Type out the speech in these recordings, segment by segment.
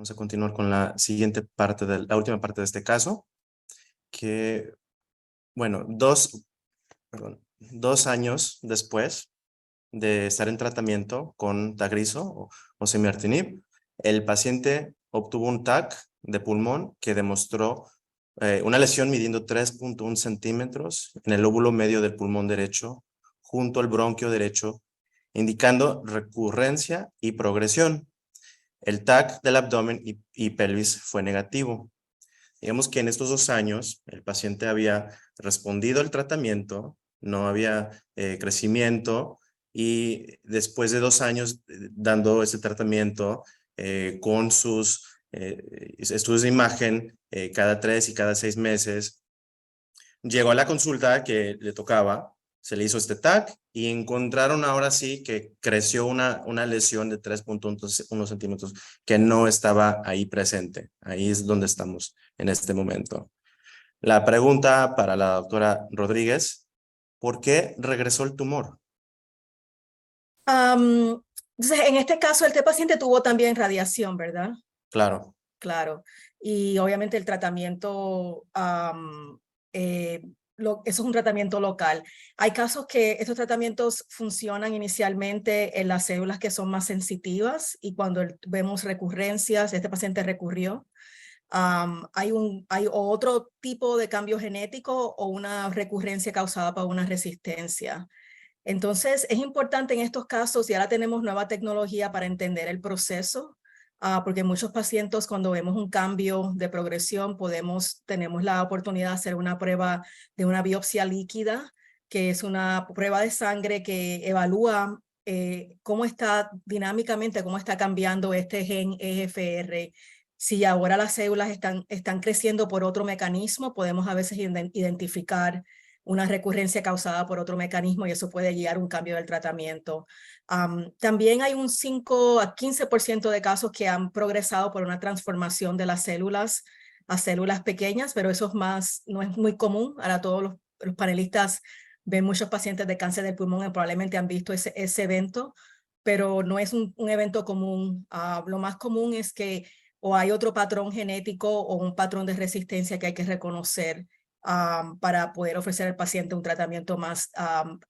Vamos a continuar con la siguiente parte, la última parte de este caso, que, bueno, 2 años después de estar en tratamiento con Tagrisso o Semertinib, el paciente obtuvo un TAC de pulmón que demostró una lesión midiendo 3.1 centímetros en el lóbulo medio del pulmón derecho, junto al bronquio derecho, indicando recurrencia y progresión. El TAC del abdomen y pelvis fue negativo. Digamos que en estos 2 años el paciente había respondido al tratamiento, no había crecimiento, y después de 2 años dando ese tratamiento con sus estudios de imagen cada 3 y cada 6 meses, llegó a la consulta que le tocaba, se le hizo este TAC y encontraron ahora sí que creció una lesión de 3.1 centímetros que no estaba ahí presente. Ahí es donde estamos en este momento. La pregunta para la doctora Rodríguez: ¿por qué regresó el tumor? Entonces, en este caso, este paciente tuvo también radiación, ¿verdad? Claro. Claro. Y obviamente el tratamiento, eso es un tratamiento local. Hay casos que estos tratamientos funcionan inicialmente en las células que son más sensitivas y cuando vemos recurrencias, este paciente recurrió. Hay otro tipo de cambio genético o una recurrencia causada por una resistencia. Entonces, es importante en estos casos, y ahora tenemos nueva tecnología para entender el proceso, porque muchos pacientes cuando vemos un cambio de progresión tenemos la oportunidad de hacer una prueba de una biopsia líquida, que es una prueba de sangre que evalúa cómo está dinámicamente, cómo está cambiando este gen EGFR. Si ahora las células están creciendo por otro mecanismo, podemos a veces identificar una recurrencia causada por otro mecanismo y eso puede guiar un cambio del tratamiento. También hay un 5 a 15% de casos que han progresado por una transformación de las células a células pequeñas, pero eso no es muy común. Ahora todos los panelistas ven muchos pacientes de cáncer del pulmón y probablemente han visto ese evento, pero no es un evento común. Lo más común es que o hay otro patrón genético o un patrón de resistencia que hay que reconocer para poder ofrecer al paciente un tratamiento más,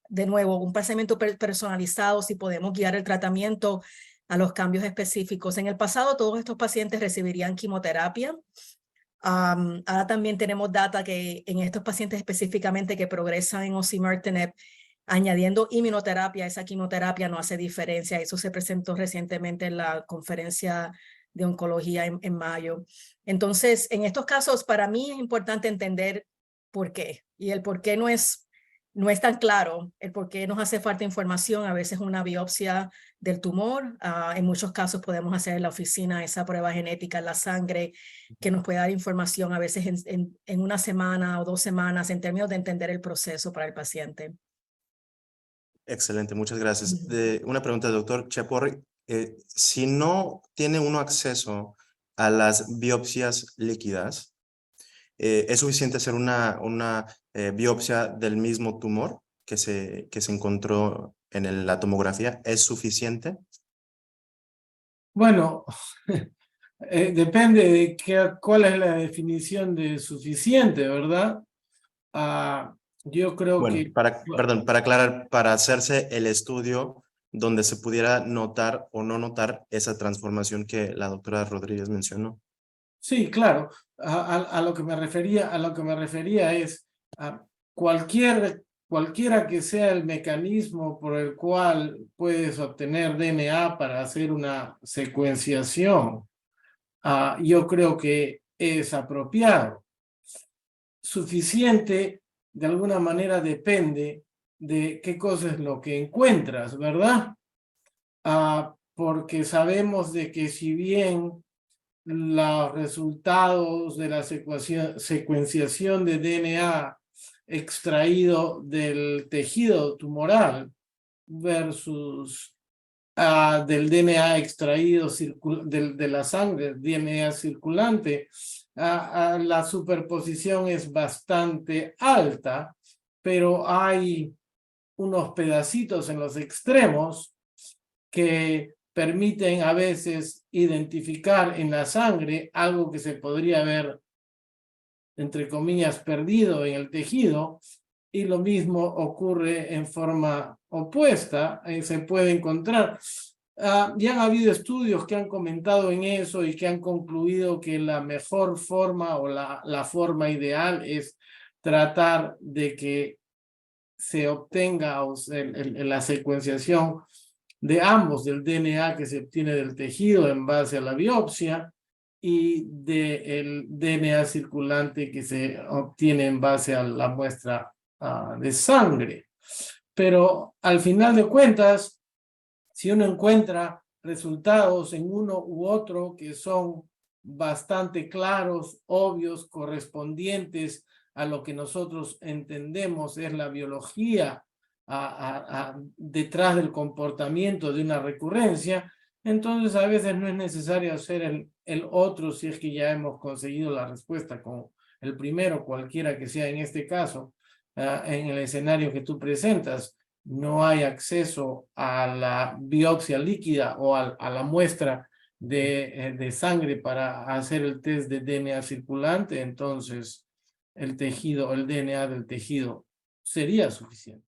de nuevo, un tratamiento personalizado, si podemos guiar el tratamiento a los cambios específicos. En el pasado, todos estos pacientes recibirían quimioterapia. Ahora también tenemos data que en estos pacientes específicamente que progresan en osimertinib, añadiendo inmunoterapia, esa quimioterapia no hace diferencia. Eso se presentó recientemente en la conferencia de oncología en mayo. Entonces, en estos casos, para mí es importante entender por qué. Y el por qué no es tan claro. El por qué nos hace falta información. A veces una biopsia del tumor. En muchos casos podemos hacer en la oficina esa prueba genética en la sangre que nos puede dar información a veces en una semana o 2 semanas en términos de entender el proceso para el paciente. Excelente, muchas gracias. Una pregunta, doctor Chaporri. Si no tiene uno acceso a las biopsias líquidas, ¿es suficiente hacer una biopsia del mismo tumor que se encontró en la tomografía? ¿Es suficiente? Bueno, depende de cuál es la definición de suficiente, ¿verdad? Yo creo Bueno, que... perdón, para aclarar, para hacerse el estudio donde se pudiera notar o no notar esa transformación que la doctora Rodríguez mencionó. Sí, claro. A lo que me refería es a cualquiera que sea el mecanismo por el cual puedes obtener DNA para hacer una secuenciación, yo creo que es apropiado. Suficiente, de alguna manera, depende de qué cosa es lo que encuentras, ¿verdad? Porque sabemos de que si bien los resultados de la secuenciación de DNA extraído del tejido tumoral versus del DNA extraído de la sangre, DNA circulante, la superposición es bastante alta, pero hay unos pedacitos en los extremos que permiten a veces identificar en la sangre algo que se podría haber, entre comillas, perdido en el tejido, y lo mismo ocurre en forma opuesta, se puede encontrar. Ya han habido estudios que han comentado en eso y que han concluido que la mejor forma o la forma ideal es tratar de que se obtenga la secuenciación de ambos, del DNA que se obtiene del tejido en base a la biopsia y del DNA circulante que se obtiene en base a la muestra de sangre. Pero al final de cuentas, si uno encuentra resultados en uno u otro que son bastante claros, obvios, correspondientes a lo que nosotros entendemos es la biología detrás del comportamiento de una recurrencia, entonces a veces no es necesario hacer el otro si es que ya hemos conseguido la respuesta con el primero, cualquiera que sea en este caso. En el escenario que tú presentas, no hay acceso a la biopsia líquida o a la muestra de sangre para hacer el test de DNA circulante, entonces el DNA del tejido sería suficiente.